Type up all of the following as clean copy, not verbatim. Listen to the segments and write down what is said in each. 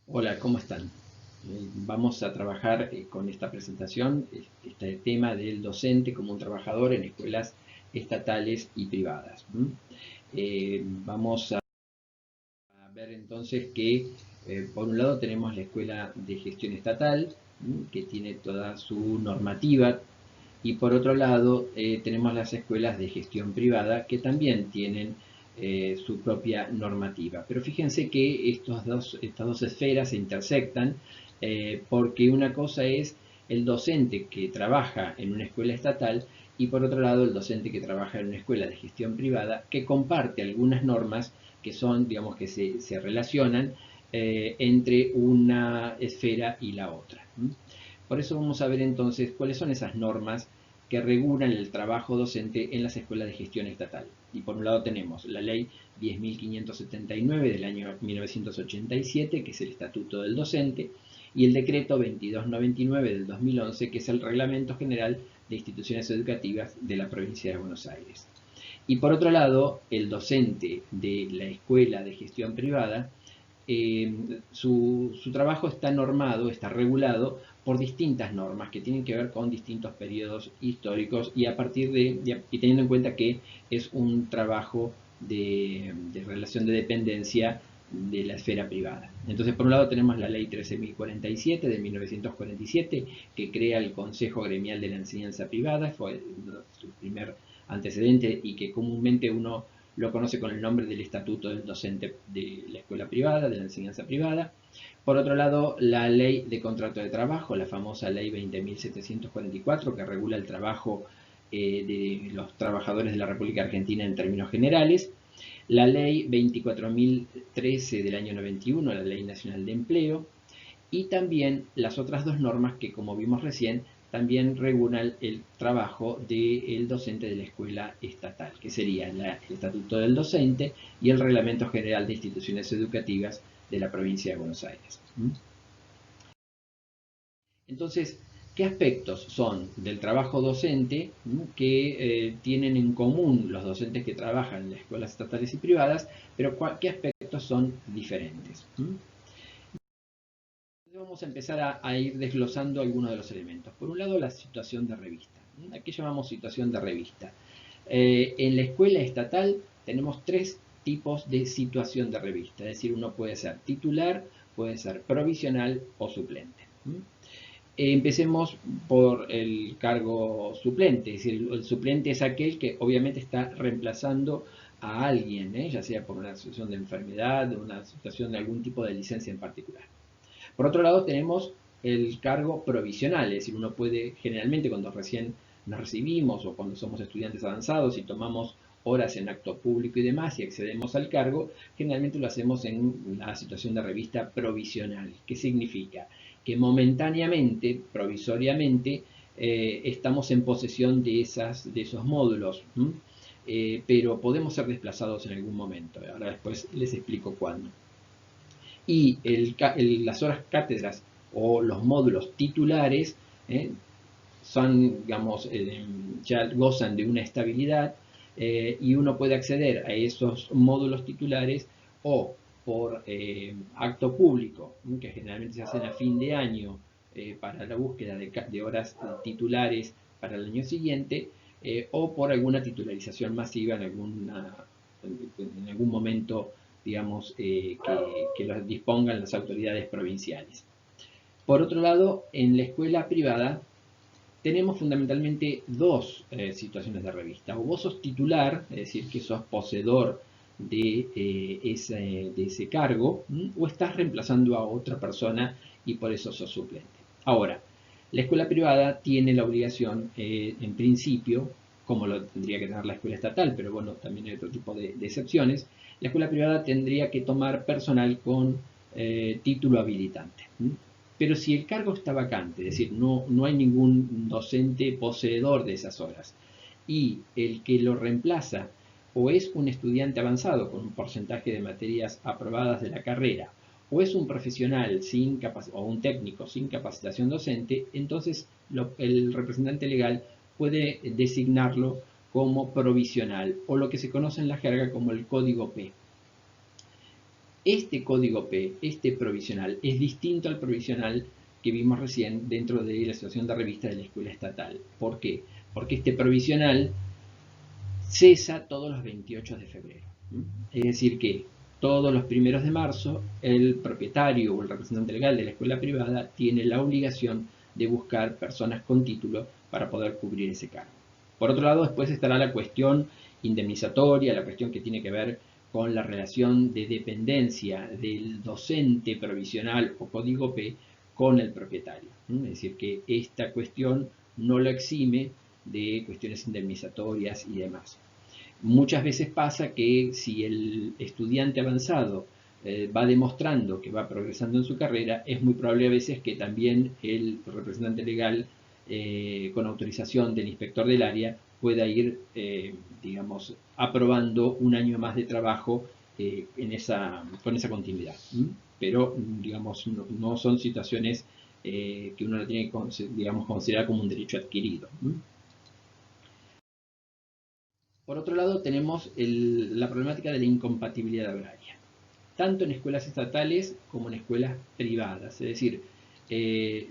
Hola, ¿cómo están? Vamos a trabajar con esta presentación, este tema del docente como un trabajador en escuelas estatales y privadas. Vamos a ver entonces que por un lado tenemos la Escuela de Gestión Estatal, que tiene toda su normativa, y por otro lado tenemos las escuelas de gestión privada que también tienen su propia normativa. Pero fíjense que estas dos esferas se intersectan porque una cosa es el docente que trabaja en una escuela estatal y por otro lado el docente que trabaja en una escuela de gestión privada que comparte algunas normas que son, digamos, que se relacionan entre una esfera y la otra. Por eso vamos a ver entonces cuáles son esas normas que regulan el trabajo docente en las escuelas de gestión estatal. Y por un lado tenemos la ley 10.579 del año 1987, que es el Estatuto del Docente, y el decreto 2299 del 2011, que es el Reglamento General de Instituciones Educativas de la provincia de Buenos Aires. Y por otro lado, el docente de la escuela de gestión privada, su trabajo está normado, está regulado por distintas normas que tienen que ver con distintos periodos históricos y a partir y teniendo en cuenta que es un trabajo de relación de dependencia de la esfera privada. Entonces, por un lado tenemos la ley 13.047 de 1947 que crea el Consejo Gremial de la Enseñanza Privada, fue su primer antecedente y que comúnmente uno lo conoce con el nombre del Estatuto del Docente de la Escuela Privada, de la Enseñanza Privada. Por otro lado, la Ley de Contrato de Trabajo, la famosa Ley 20.744, que regula el trabajo de los trabajadores de la República Argentina en términos generales. La Ley 24.013 del año 91, la Ley Nacional de Empleo, y también las otras dos normas que, como vimos recién, también regulan el trabajo del docente de la escuela estatal, que sería el Estatuto del Docente y el Reglamento General de Instituciones Educativas de la provincia de Buenos Aires. Entonces, ¿qué aspectos son del trabajo docente que tienen en común los docentes que trabajan en las escuelas estatales y privadas, pero qué aspectos son diferentes? Vamos a empezar a ir desglosando algunos de los elementos. Por un lado, la situación de revista. ¿A qué llamamos situación de revista? En la escuela estatal tenemos tres tipos de situación de revista, es decir, uno puede ser titular, puede ser provisional o suplente. Empecemos por el cargo suplente, es decir, el suplente es aquel que obviamente está reemplazando a alguien, ya sea por una situación de enfermedad, una situación de algún tipo de licencia en particular. Por otro lado, tenemos el cargo provisional, es decir, uno puede, generalmente cuando recién nos recibimos o cuando somos estudiantes avanzados y tomamos horas en acto público y demás y accedemos al cargo, generalmente lo hacemos en la situación de revista provisional. ¿Qué significa? Que momentáneamente, provisoriamente, estamos en posesión de esos módulos, pero podemos ser desplazados en algún momento. Ahora después les explico cuándo. Y las horas cátedras o los módulos titulares son, digamos, ya gozan de una estabilidad y uno puede acceder a esos módulos titulares o por acto público, que generalmente se hacen a fin de año para la búsqueda de horas titulares para el año siguiente, o por alguna titularización masiva en algún momento, digamos, que los dispongan las autoridades provinciales. Por otro lado, en la escuela privada tenemos fundamentalmente dos situaciones de revista. O vos sos titular, es decir, que sos poseedor de ese cargo, o estás reemplazando a otra persona y por eso sos suplente. Ahora, la escuela privada tiene la obligación, en principio, como lo tendría que tener la escuela estatal, pero bueno, también hay otro tipo de excepciones, la escuela privada tendría que tomar personal con título habilitante. Pero si el cargo está vacante, es decir, no hay ningún docente poseedor de esas horas, y el que lo reemplaza o es un estudiante avanzado con un porcentaje de materias aprobadas de la carrera, o es un profesional o un técnico sin capacitación docente, entonces el representante legal puede designarlo como provisional, o lo que se conoce en la jerga como el código P. Este código P, este provisional, es distinto al provisional que vimos recién dentro de la situación de revista de la escuela estatal. ¿Por qué? Porque este provisional cesa todos los 28 de febrero. Es decir que todos los 1 de marzo el propietario o el representante legal de la escuela privada tiene la obligación de buscar personas con título para poder cubrir ese cargo. Por otro lado, después estará la cuestión indemnizatoria, la cuestión que tiene que ver con la relación de dependencia del docente provisional o código P con el propietario. Es decir, que esta cuestión no lo exime de cuestiones indemnizatorias y demás. Muchas veces pasa que si el estudiante avanzado va demostrando que va progresando en su carrera, es muy probable a veces que también el representante legal con autorización del inspector del área pueda ir, digamos, aprobando un año más de trabajo con esa continuidad. Pero, digamos, no son situaciones que uno la tiene que, digamos, considerar como un derecho adquirido. Por otro lado, tenemos la problemática de la incompatibilidad horaria, tanto en escuelas estatales como en escuelas privadas. Es decir,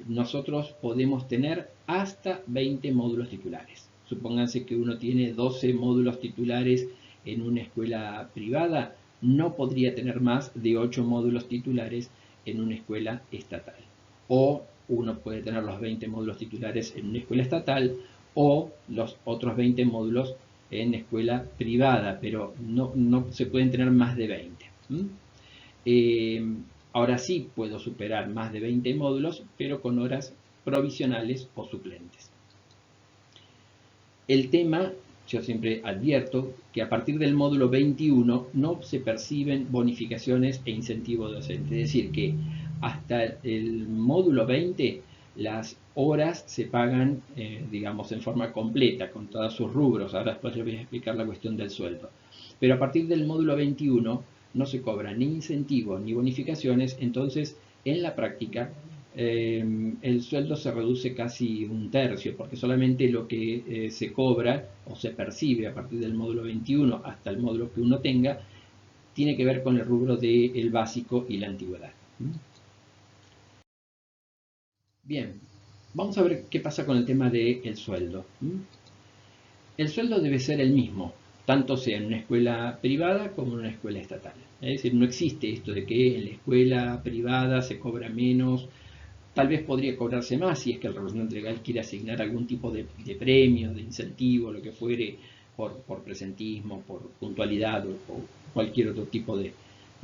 nosotros podemos tener hasta 20 módulos titulares. Supónganse que uno tiene 12 módulos titulares en una escuela privada, no podría tener más de 8 módulos titulares en una escuela estatal. O uno puede tener los 20 módulos titulares en una escuela estatal o los otros 20 módulos en escuela privada, pero no se pueden tener más de 20. Ahora sí puedo superar más de 20 módulos, pero con horas provisionales o suplentes. El tema, yo siempre advierto que a partir del módulo 21 no se perciben bonificaciones e incentivos docentes. Es decir, que hasta el módulo 20 las horas se pagan, digamos, en forma completa, con todos sus rubros. Ahora después les voy a explicar la cuestión del sueldo. Pero a partir del módulo 21 no se cobran ni incentivos ni bonificaciones, entonces en la práctica el sueldo se reduce casi un tercio, porque solamente lo que se cobra o se percibe a partir del módulo 21 hasta el módulo que uno tenga, tiene que ver con el rubro del básico y la antigüedad. Bien, vamos a ver qué pasa con el tema del sueldo. El sueldo debe ser el mismo, tanto sea en una escuela privada como en una escuela estatal. Es decir, no existe esto de que en la escuela privada se cobra menos. Tal vez podría cobrarse más si es que el representante legal quiere asignar algún tipo de premio, de incentivo, lo que fuere, por presentismo, por puntualidad o cualquier otro tipo de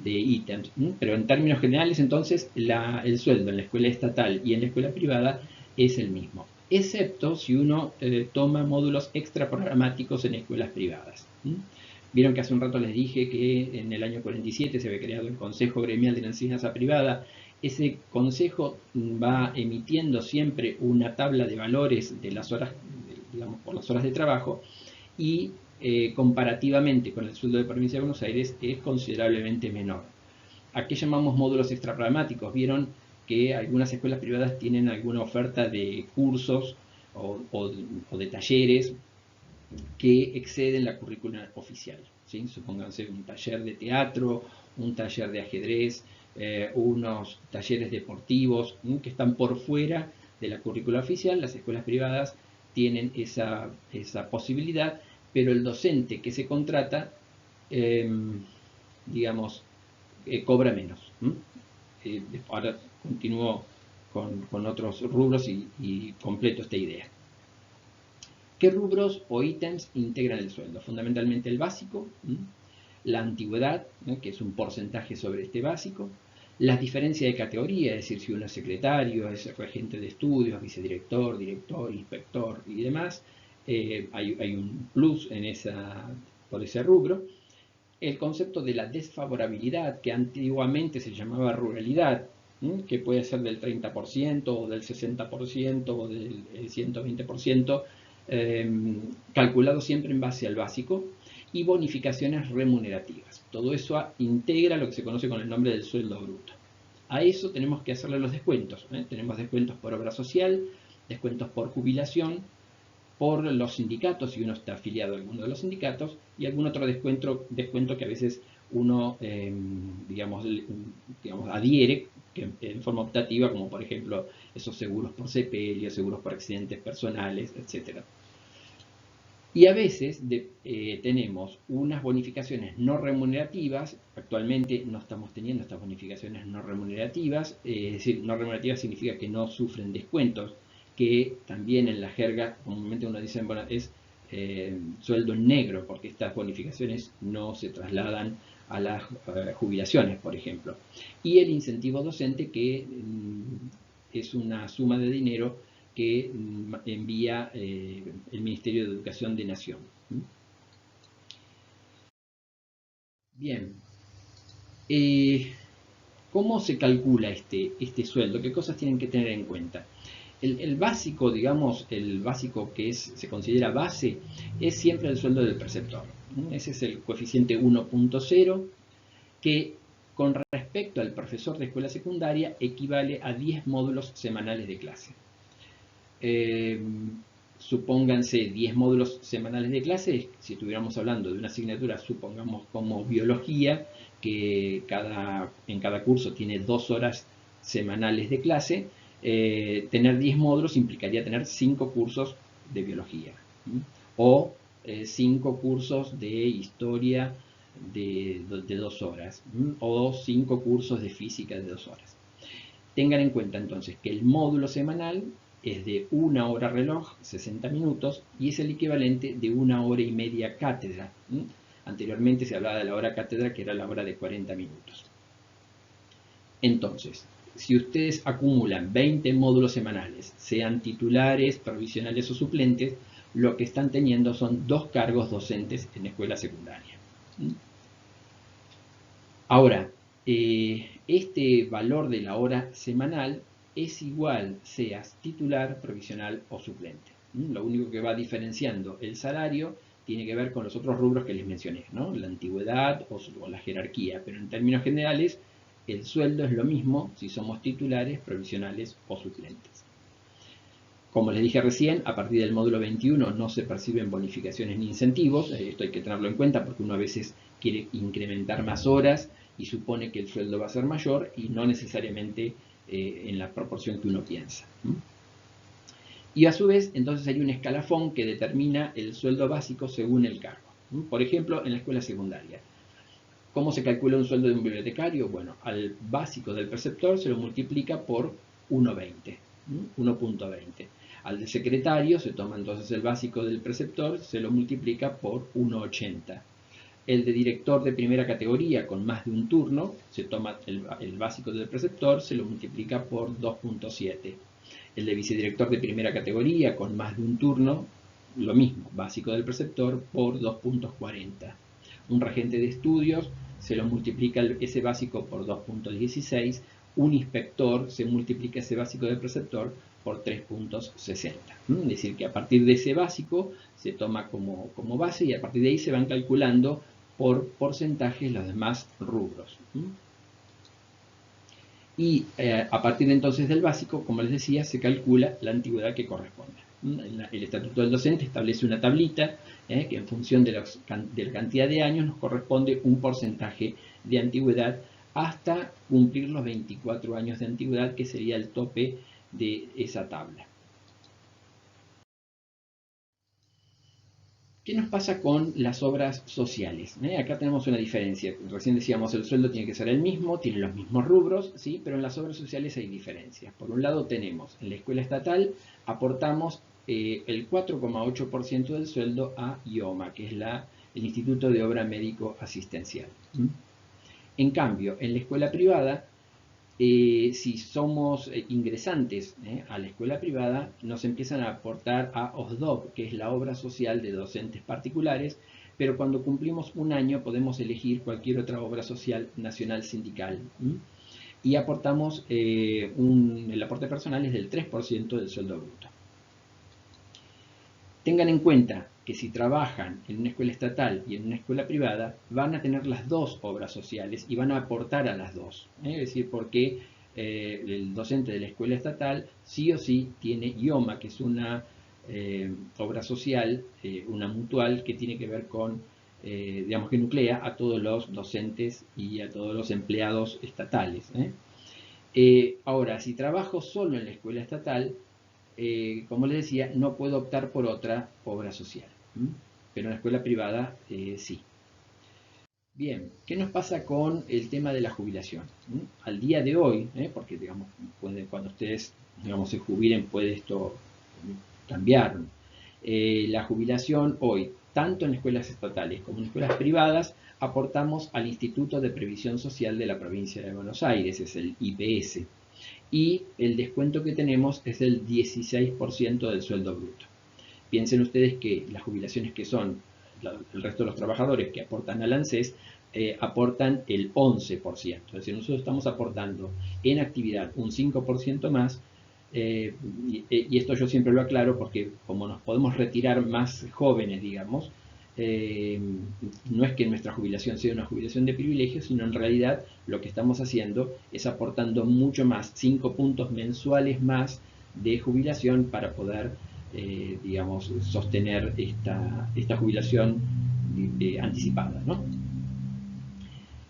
ítems. Pero en términos generales, entonces, el sueldo en la escuela estatal y en la escuela privada es el mismo, excepto si uno toma módulos extra programáticos en escuelas privadas. Vieron que hace un rato les dije que en el año 47 se había creado el Consejo Gremial de la Enseñanza Privada. Ese consejo va emitiendo siempre una tabla de valores de las horas, digamos, por las horas de trabajo, y comparativamente con el sueldo de provincia de Buenos Aires es considerablemente menor. ¿A qué llamamos módulos extraprogramáticos? Vieron que algunas escuelas privadas tienen alguna oferta de cursos o de talleres que exceden la currícula oficial. ¿Sí? Supónganse un taller de teatro, un taller de ajedrez, unos talleres deportivos que están por fuera de la currícula oficial. Las escuelas privadas tienen esa posibilidad, pero el docente que se contrata, digamos, cobra menos. Ahora continúo con otros rubros y completo esta idea. ¿Qué rubros o ítems integran el sueldo? Fundamentalmente el básico, la antigüedad, que es un porcentaje sobre este básico, las diferencias de categoría, es decir, si uno es secretario, es regente de estudios, vicedirector, director, inspector y demás, hay un plus por ese rubro. El concepto de la desfavorabilidad, que antiguamente se llamaba ruralidad, que puede ser del 30% o del 60% o del 120%, calculado siempre en base al básico, y bonificaciones remunerativas. Todo eso integra lo que se conoce con el nombre del sueldo bruto. A eso tenemos que hacerle los descuentos. Tenemos descuentos por obra social, descuentos por jubilación, por los sindicatos, si uno está afiliado a alguno de los sindicatos, y algún otro descuento que a veces uno, digamos, adhiere en forma optativa, como por ejemplo esos seguros por sepelio, seguros por accidentes personales, etc. Y a veces tenemos unas bonificaciones no remunerativas. Actualmente no estamos teniendo estas bonificaciones no remunerativas, es decir, no remunerativas significa que no sufren descuentos, que también en la jerga comúnmente uno dice, bueno, es sueldo en negro, porque estas bonificaciones no se trasladan a las jubilaciones, por ejemplo. Y el incentivo docente, que es una suma de dinero que envía el Ministerio de Educación de Nación. Bien. ¿Cómo se calcula este sueldo? ¿Qué cosas tienen que tener en cuenta? El básico, digamos, el básico que se considera base, es siempre el sueldo del preceptor. Ese es el coeficiente 1.0, que con respecto al profesor de escuela secundaria equivale a 10 módulos semanales de clase. Supónganse 10 módulos semanales de clase. Si estuviéramos hablando de una asignatura, supongamos como biología, que en cada curso tiene 2 horas semanales de clase, tener 10 módulos implicaría tener 5 cursos de biología, o 5 cursos de historia de 2 horas, o 5 cursos de física de 2 horas. Tengan en cuenta entonces que el módulo semanal es de 1 hora reloj, 60 minutos, y es el equivalente de 1 hora y media cátedra. Anteriormente se hablaba de la hora cátedra, que era la hora de 40 minutos. Entonces, si ustedes acumulan 20 módulos semanales, sean titulares, provisionales o suplentes, lo que están teniendo son 2 cargos docentes en escuela secundaria. Ahora, este valor de la hora semanal es igual, seas titular, provisional o suplente. Lo único que va diferenciando el salario tiene que ver con los otros rubros que les mencioné, ¿no? La antigüedad o la jerarquía, pero en términos generales el sueldo es lo mismo si somos titulares, provisionales o suplentes. Como les dije recién, a partir del módulo 21 no se perciben bonificaciones ni incentivos. Esto hay que tenerlo en cuenta porque uno a veces quiere incrementar más horas y supone que el sueldo va a ser mayor, y no necesariamente en la proporción que uno piensa. Y a su vez, entonces hay un escalafón que determina el sueldo básico según el cargo. Por ejemplo, en la escuela secundaria, ¿cómo se calcula un sueldo de un bibliotecario? Bueno, al básico del preceptor se lo multiplica por 1.20. Al de secretario se toma entonces el básico del preceptor, se lo multiplica por 1.80. El de director de primera categoría con más de un turno, se toma el básico del preceptor, se lo multiplica por 2.7. El de vicedirector de primera categoría con más de un turno, lo mismo, básico del preceptor por 2.40. Un regente de estudios se lo multiplica ese básico por 2.16. Un inspector se multiplica ese básico del preceptor por 3.60. Es decir, que a partir de ese básico se toma como base, y a partir de ahí se van calculando por porcentajes los demás rubros. Y a partir entonces del básico, como les decía, se calcula la antigüedad que corresponde. El Estatuto del Docente establece una tablita que en función de la cantidad de años nos corresponde un porcentaje de antigüedad hasta cumplir los 24 años de antigüedad, que sería el tope de esa tabla. ¿Qué nos pasa con las obras sociales? Acá tenemos una diferencia. Recién decíamos, el sueldo tiene que ser el mismo, tiene los mismos rubros, ¿sí? Pero en las obras sociales hay diferencias. Por un lado tenemos, en la escuela estatal aportamos el 4,8% del sueldo a IOMA, que es el Instituto de Obra Médico Asistencial. En cambio, en la escuela privada, si somos ingresantes a la escuela privada, nos empiezan a aportar a OSDOP, que es la obra social de docentes particulares, pero cuando cumplimos un año podemos elegir cualquier otra obra social nacional sindical. Y aportamos, el aporte personal es del 3% del sueldo bruto. Tengan en cuenta que si trabajan en una escuela estatal y en una escuela privada, van a tener las dos obras sociales y van a aportar a las dos. Es decir, porque el docente de la escuela estatal sí o sí tiene IOMA, que es una obra social, una mutual, que tiene que ver con digamos que nuclea a todos los docentes y a todos los empleados estatales. Ahora, si trabajo solo en la escuela estatal, como les decía, no puedo optar por otra obra social, pero en la escuela privada sí. Bien, ¿qué nos pasa con el tema de la jubilación? Al día de hoy, porque digamos, cuando ustedes digamos, se jubilen puede esto cambiar. La jubilación hoy, tanto en escuelas estatales como en escuelas privadas, aportamos al Instituto de Previsión Social de la provincia de Buenos Aires, es el IPS, y el descuento que tenemos es del 16% del sueldo bruto. Piensen ustedes que las jubilaciones que son el resto de los trabajadores que aportan al ANSES aportan el 11%. Es decir, nosotros estamos aportando en actividad un 5% más. Y esto yo siempre lo aclaro porque como nos podemos retirar más jóvenes, digamos, no es que nuestra jubilación sea una jubilación de privilegio, sino en realidad lo que estamos haciendo es aportando mucho más, 5 puntos mensuales más de jubilación para poder, digamos, sostener esta jubilación anticipada, ¿no?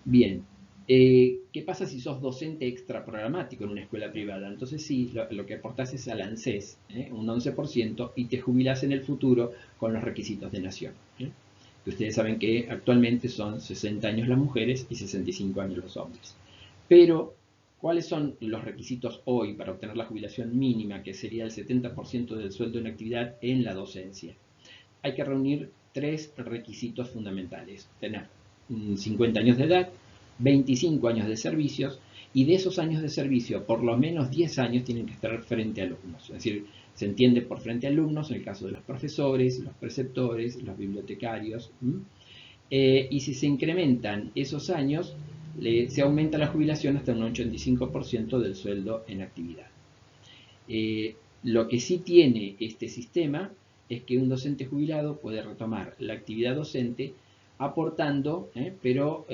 Bien, ¿qué pasa si sos docente extraprogramático en una escuela privada? Entonces sí, lo que aportás es al ANSES, un 11%, y te jubilás en el futuro con los requisitos de nación. Que ustedes saben que actualmente son 60 años las mujeres y 65 años los hombres. Pero, ¿cuáles son los requisitos hoy para obtener la jubilación mínima, que sería el 70% del sueldo en actividad en la docencia? Hay que reunir 3 requisitos fundamentales. Tener 50 años de edad, 25 años de servicios, y de esos años de servicio, por lo menos 10 años tienen que estar frente a alumnos. Es decir, se entiende por frente a alumnos en el caso de los profesores, los preceptores, los bibliotecarios. Y si se incrementan esos años, se aumenta la jubilación hasta un 85% del sueldo en actividad. Lo que sí tiene este sistema es que un docente jubilado puede retomar la actividad docente aportando, pero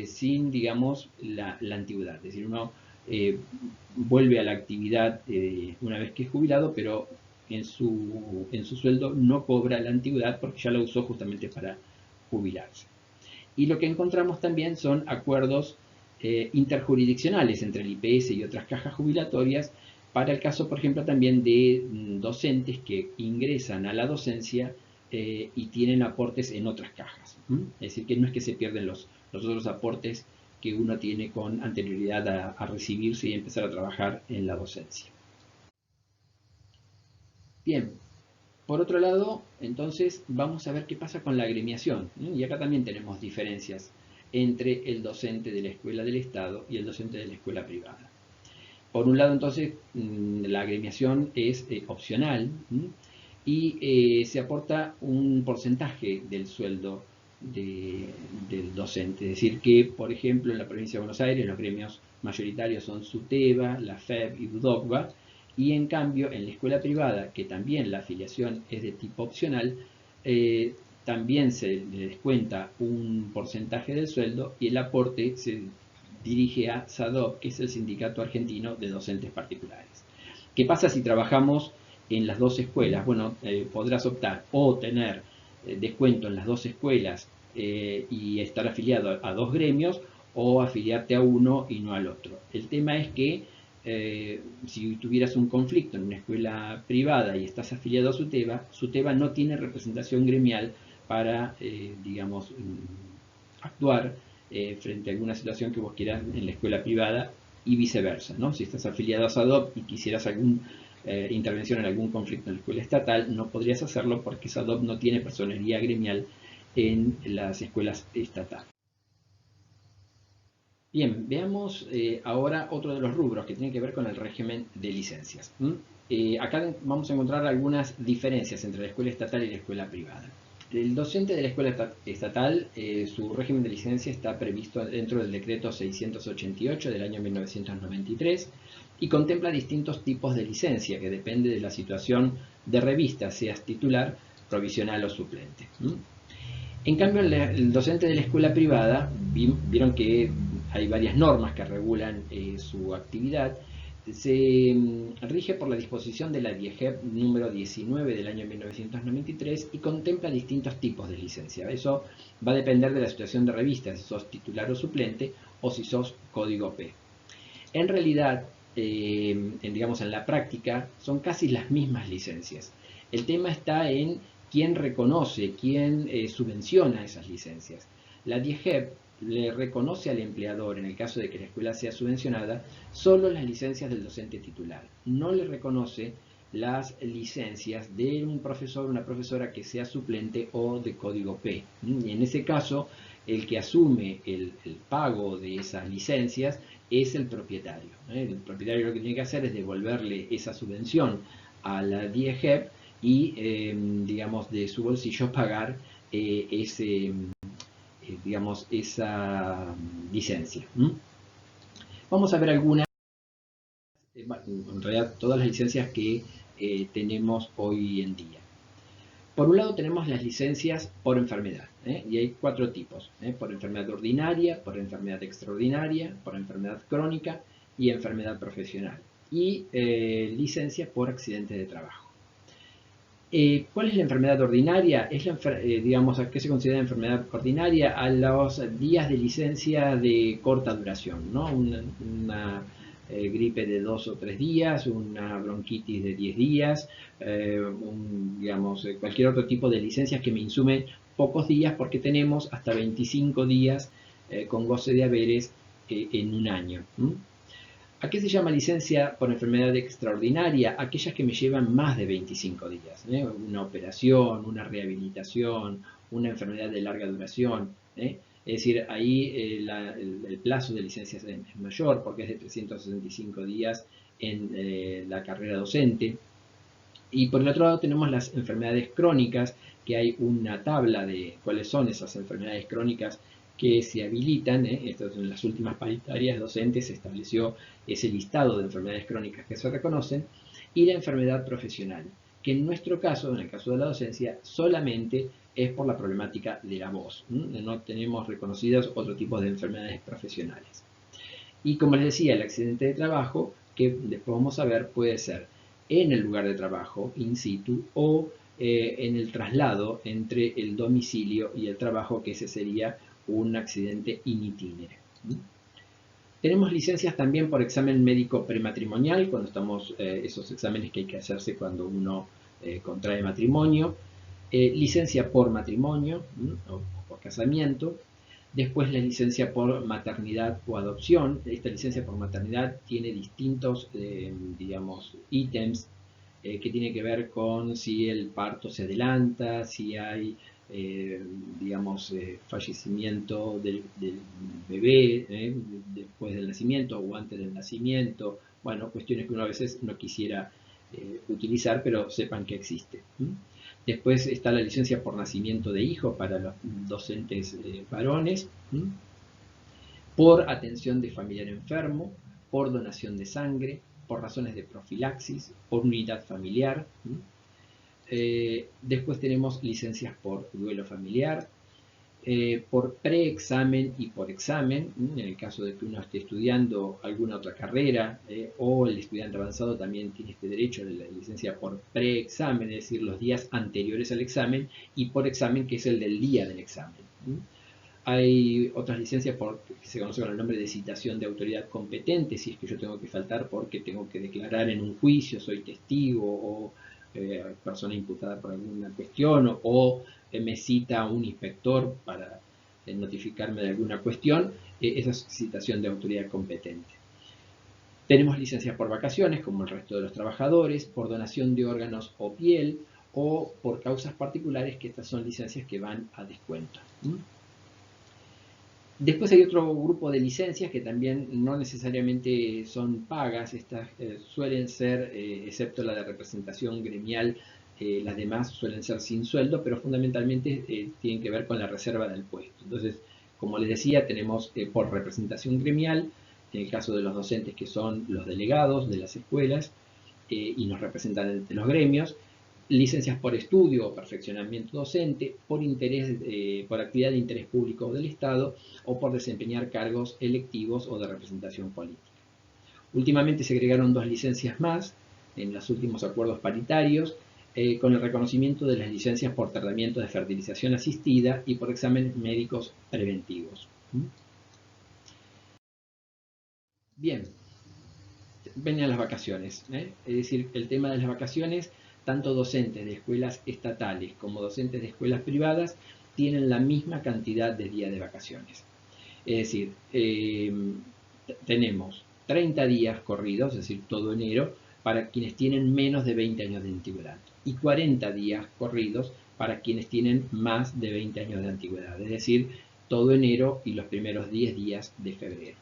sin, digamos, la antigüedad. Es decir, uno vuelve a la actividad una vez que es jubilado, pero en su sueldo no cobra la antigüedad porque ya la usó justamente para jubilarse. Y lo que encontramos también son acuerdos interjurisdiccionales entre el IPS y otras cajas jubilatorias para el caso, por ejemplo, también de docentes que ingresan a la docencia y tienen aportes en otras cajas. Es decir, que no es que se pierden los otros aportes que uno tiene con anterioridad a recibirse y empezar a trabajar en la docencia. Bien, por otro lado, entonces vamos a ver qué pasa con la agremiación. Y acá también tenemos diferencias entre el docente de la escuela del Estado y el docente de la escuela privada. Por un lado, entonces, la agremiación es opcional y se aporta un porcentaje del sueldo del docente. Es decir, que, por ejemplo, en la provincia de Buenos Aires los gremios mayoritarios son SUTEBA, la FEB y UDOCBA, y en cambio en la escuela privada, que también la afiliación es de tipo opcional, también se le descuenta un porcentaje del sueldo y el aporte se dirige a SADOP, que es el Sindicato Argentino de Docentes Particulares. ¿Qué pasa si trabajamos en las dos escuelas? Bueno, podrás optar o tener descuento en las dos escuelas y estar afiliado a dos gremios, o afiliarte a uno y no al otro. El tema es que si tuvieras un conflicto en una escuela privada y estás afiliado a SUTEBA no tiene representación gremial para, digamos, actuar frente a alguna situación que vos quieras en la escuela privada y viceversa, ¿no? Si estás afiliado a SADOP y quisieras alguna intervención en algún conflicto en la escuela estatal, no podrías hacerlo porque SADOP no tiene personería gremial en las escuelas estatales. Bien, veamos ahora otro de los rubros que tiene que ver con el régimen de licencias. Acá vamos a encontrar algunas diferencias entre la escuela estatal y la escuela privada. El docente de la escuela estatal, su régimen de licencia está previsto dentro del decreto 688 del año 1993 y contempla distintos tipos de licencia que depende de la situación de revista, seas titular, provisional o suplente. En cambio, el docente de la escuela privada, vieron que hay varias normas que regulan su actividad se rige por la disposición de la DIEGEP número 19 del año 1993 y contempla distintos tipos de licencia. Eso va a depender de la situación de revista, si sos titular o suplente o si sos código P. En realidad, digamos en la práctica, son casi las mismas licencias. El tema está en quién reconoce, quién subvenciona esas licencias. La DIEGEP le reconoce al empleador, en el caso de que la escuela sea subvencionada, solo las licencias del docente titular. No le reconoce las licencias de un profesor o una profesora que sea suplente o de código P. Y en ese caso, el que asume el pago de esas licencias es el propietario. El propietario lo que tiene que hacer es devolverle esa subvención a la DIEGEP y, digamos, de su bolsillo pagar digamos, esa licencia. Vamos a ver algunas, en realidad todas las licencias que tenemos hoy en día. Por un lado tenemos las licencias por enfermedad, y hay 4 tipos, por enfermedad ordinaria, por enfermedad extraordinaria, por enfermedad crónica y enfermedad profesional. Y licencia por accidente de trabajo. ¿Cuál es la enfermedad ordinaria? Es digamos, ¿a qué se considera enfermedad ordinaria? A los días de licencia de corta duración, ¿no? Una gripe de 2 o 3 días, una bronquitis de 10 días, digamos, cualquier otro tipo de licencias que me insumen pocos días porque tenemos hasta 25 días con goce de haberes en un año. ¿A qué se llama licencia por enfermedad extraordinaria? Aquellas que me llevan más de 25 días. Una operación, una rehabilitación, una enfermedad de larga duración. Es decir, ahí el plazo de licencia es mayor porque es de 365 días en la carrera docente. Y por el otro lado tenemos las enfermedades crónicas, que hay una tabla de cuáles son esas enfermedades crónicas que se habilitan. Esto es en las últimas paritarias docentes se estableció ese listado de enfermedades crónicas que se reconocen, y la enfermedad profesional, que en nuestro caso, en el caso de la docencia, solamente es por la problemática de la voz. No tenemos reconocidas otro tipo de enfermedades profesionales. Y como les decía, el accidente de trabajo, que después vamos a ver, puede ser en el lugar de trabajo, in situ, o en el traslado entre el domicilio y el trabajo, que ese sería un accidente in itinere. Tenemos licencias también por examen médico prematrimonial, cuando estamos, esos exámenes que hay que hacerse cuando uno contrae matrimonio. Licencia por matrimonio o por casamiento. Después la licencia por maternidad o adopción. Esta licencia por maternidad tiene distintos, digamos, ítems que tienen que ver con si el parto se adelanta, si hay, digamos, fallecimiento del bebé después del nacimiento o antes del nacimiento. Bueno, cuestiones que uno a veces no quisiera utilizar, pero sepan que existe. Después está la licencia por nacimiento de hijo para los docentes varones, por atención de familiar enfermo, por donación de sangre, por razones de profilaxis, por unidad familiar. Después tenemos licencias por duelo familiar, por preexamen y por examen, en el caso de que uno esté estudiando alguna otra carrera, o el estudiante avanzado también tiene este derecho de la licencia por preexamen, es decir, los días anteriores al examen, y por examen, que es el del día del examen. Hay otras licencias que se conocen con el nombre de citación de autoridad competente, si es que yo tengo que faltar porque tengo que declarar en un juicio, soy testigo o persona imputada por alguna cuestión, o me cita un inspector para notificarme de alguna cuestión. Esa es citación de autoridad competente. Tenemos licencias por vacaciones, como el resto de los trabajadores, por donación de órganos o piel, o por causas particulares, que estas son licencias que van a descuento. Después hay otro grupo de licencias que también no necesariamente son pagas. Estas suelen ser, excepto la de representación gremial, las demás suelen ser sin sueldo, pero fundamentalmente tienen que ver con la reserva del puesto. Entonces, como les decía, tenemos por representación gremial, en el caso de los docentes, que son los delegados de las escuelas y nos representan ante los gremios. Licencias por estudio o perfeccionamiento docente, por por actividad de interés público del Estado, o por desempeñar cargos electivos o de representación política. Últimamente se agregaron 2 licencias más en los últimos acuerdos paritarios, con el reconocimiento de las licencias por tratamiento de fertilización asistida y por exámenes médicos preventivos. Bien, venían las vacaciones, es decir, el tema de las vacaciones, tanto docentes de escuelas estatales como docentes de escuelas privadas tienen la misma cantidad de días de vacaciones. Es decir, tenemos 30 días corridos, es decir, todo enero, para quienes tienen menos de 20 años de antigüedad, y 40 días corridos para quienes tienen más de 20 años de antigüedad, es decir, todo enero y los primeros 10 días de febrero.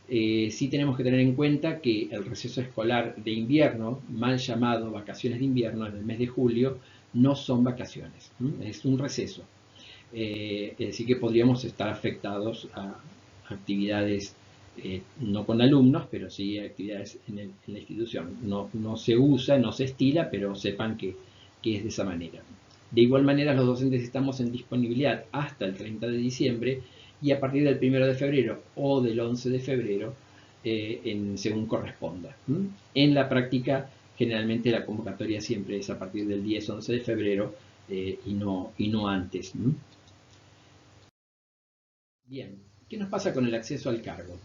Sí tenemos que tener en cuenta que el receso escolar de invierno, mal llamado vacaciones de invierno, en el mes de julio, no son vacaciones, es un receso. Es decir, que podríamos estar afectados a actividades, no con alumnos, pero sí actividades en la institución. No se usa, no se estila, pero sepan que es de esa manera. De igual manera, los docentes estamos en disponibilidad hasta el 30 de diciembre y a partir del 1 de febrero o del 11 de febrero, según corresponda. En la práctica, generalmente la convocatoria siempre es a partir del 10-11 de febrero y no antes. Bien, ¿qué nos pasa con el acceso al cargo?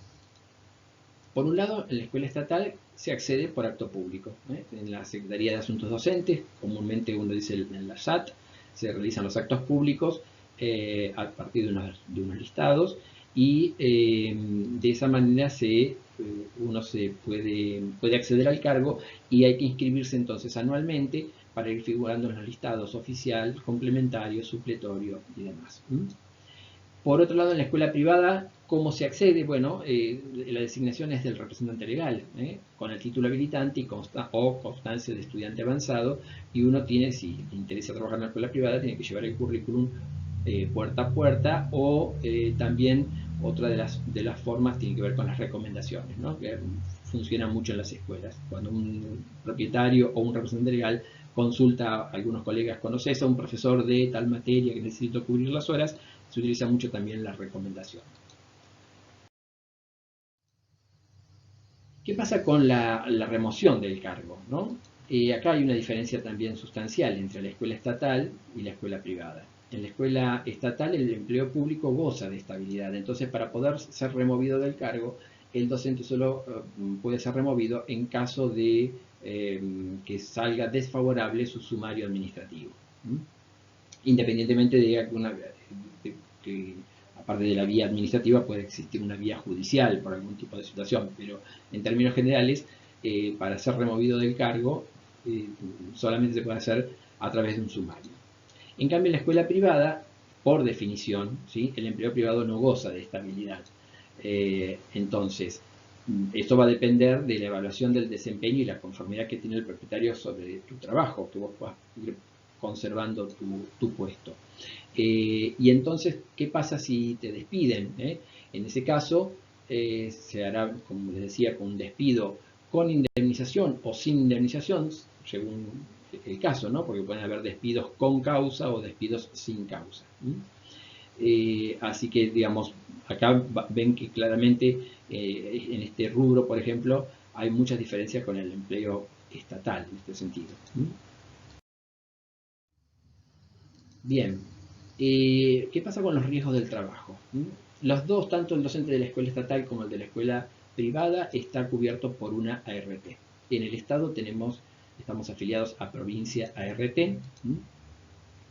Por un lado, en la escuela estatal se accede por acto público. En la Secretaría de Asuntos Docentes, comúnmente uno dice en la SAT, se realizan los actos públicos a partir de unos listados y de esa manera uno se puede acceder al cargo y hay que inscribirse entonces anualmente para ir figurando en los listados oficial, complementario, supletorio y demás. Por otro lado, en la escuela privada, ¿cómo se accede? Bueno, la designación es del representante legal, con el título habilitante o constancia de estudiante avanzado, y uno tiene, si le interesa trabajar en la escuela privada, tiene que llevar el currículum puerta a puerta, o también otra de las formas tiene que ver con las recomendaciones, ¿no? Que funcionan mucho en las escuelas. Cuando un propietario o un representante legal consulta a algunos colegas, ¿conoces a un profesor de tal materia que necesito cubrir las horas? Se utiliza mucho también la recomendación. ¿Qué pasa con la remoción del cargo? ¿No? Acá hay una diferencia también sustancial entre la escuela estatal y la escuela privada. En la escuela estatal el empleo público goza de estabilidad, entonces para poder ser removido del cargo, el docente solo puede ser removido en caso de que salga desfavorable su sumario administrativo. Independientemente de que aparte de la vía administrativa puede existir una vía judicial por algún tipo de situación, pero en términos generales, para ser removido del cargo, solamente se puede hacer a través de un sumario. En cambio, en la escuela privada, por definición, ¿sí?, el empleo privado no goza de estabilidad. Entonces, esto va a depender de la evaluación del desempeño y la conformidad que tiene el propietario sobre tu trabajo, que vos puedas ir conservando tu puesto. Y entonces, ¿qué pasa si te despiden? En ese caso, se hará, como les decía, con un despido con indemnización o sin indemnización, según el caso, ¿no? Porque pueden haber despidos con causa o despidos sin causa. Así que, digamos, acá ven que claramente en este rubro, por ejemplo, hay muchas diferencias con el empleo estatal en este sentido. Bien, ¿qué pasa con los riesgos del trabajo? Los dos, tanto el docente de la escuela estatal como el de la escuela privada, está cubierto por una ART. En el Estado estamos afiliados a Provincia ART,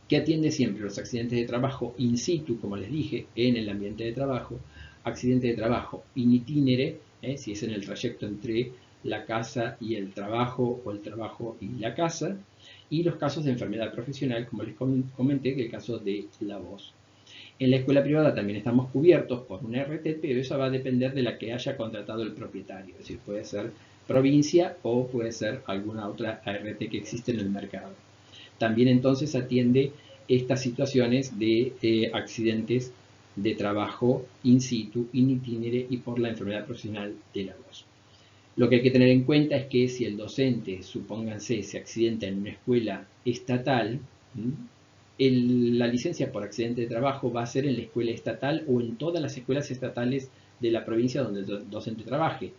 que atiende siempre los accidentes de trabajo in situ, como les dije, en el ambiente de trabajo, accidente de trabajo in itinere, si es en el trayecto entre la casa y el trabajo o el trabajo y la casa, y los casos de enfermedad profesional, como les comenté, que el caso de la voz. En la escuela privada también estamos cubiertos por una RT, pero esa va a depender de la que haya contratado el propietario, es decir, puede ser provincia o puede ser alguna otra ART que existe en el mercado. También entonces atiende estas situaciones de accidentes de trabajo in situ, in itinere y por la enfermedad profesional de la voz. Lo que hay que tener en cuenta es que si el docente, supónganse, se accidenta en una escuela estatal, la licencia por accidente de trabajo va a ser en la escuela estatal o en todas las escuelas estatales de la provincia donde el docente trabaje.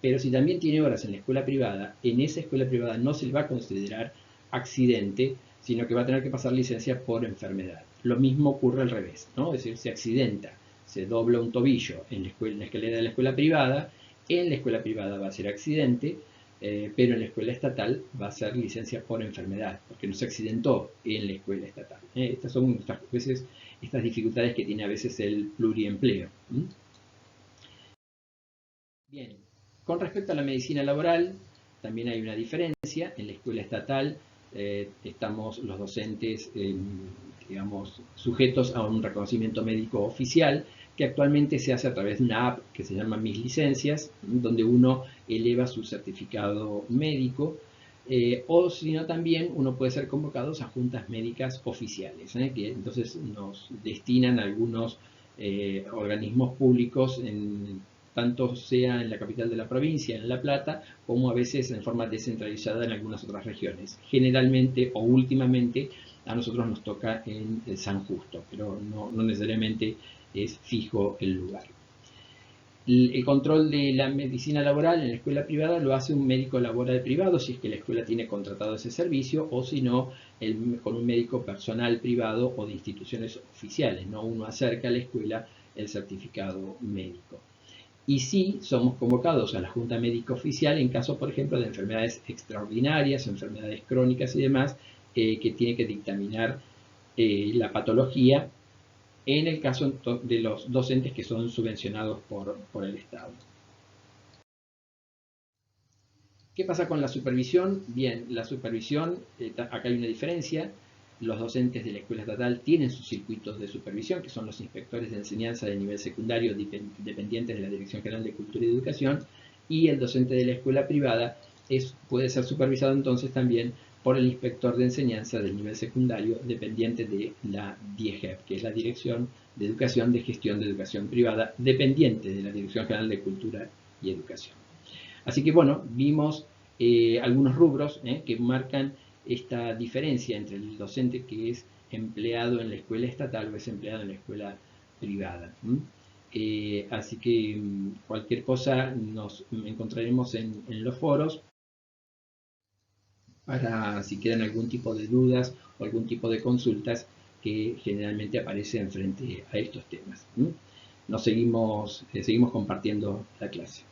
Pero si también tiene horas en la escuela privada, en esa escuela privada no se le va a considerar accidente, sino que va a tener que pasar licencia por enfermedad. Lo mismo ocurre al revés, ¿no? Es decir, se accidenta, se dobla un tobillo en la escalera de la escuela privada, en la escuela privada va a ser accidente, pero en la escuela estatal va a ser licencia por enfermedad, porque no se accidentó en la escuela estatal. Estas son muchas veces estas dificultades que tiene a veces el pluriempleo. Bien, con respecto a la medicina laboral, también hay una diferencia. En la escuela estatal estamos los docentes, digamos, sujetos a un reconocimiento médico oficial, que actualmente se hace a través de una app que se llama Mis Licencias, donde uno eleva su certificado médico, o si no también uno puede ser convocado a juntas médicas oficiales, que entonces nos destinan algunos organismos públicos, tanto sea en la capital de la provincia, en La Plata, como a veces en forma descentralizada en algunas otras regiones. Generalmente o últimamente a nosotros nos toca en San Justo, pero no necesariamente es fijo el lugar. El control de la medicina laboral en la escuela privada lo hace un médico laboral privado, si es que la escuela tiene contratado ese servicio, o si no, con un médico personal privado o de instituciones oficiales, ¿no? Uno acerca a la escuela el certificado médico. Y sí somos convocados a la Junta Médica Oficial en caso, por ejemplo, de enfermedades extraordinarias, enfermedades crónicas y demás, que tiene que dictaminar la patología en el caso de los docentes que son subvencionados por el Estado. ¿Qué pasa con la supervisión? Bien, la supervisión, acá hay una diferencia. Los docentes de la escuela estatal tienen sus circuitos de supervisión, que son los inspectores de enseñanza de nivel secundario dependientes de la Dirección General de Cultura y Educación, y el docente de la escuela privada puede ser supervisado entonces también por el inspector de enseñanza del nivel secundario dependiente de la DIEGEP, que es la Dirección de Educación de Gestión de Educación Privada, dependiente de la Dirección General de Cultura y Educación. Así que bueno, vimos algunos rubros que marcan esta diferencia entre el docente que es empleado en la escuela estatal o es empleado en la escuela privada. Así que cualquier cosa nos encontraremos en los foros para si quedan algún tipo de dudas o algún tipo de consultas que generalmente aparecen frente a estos temas. Nos seguimos compartiendo la clase.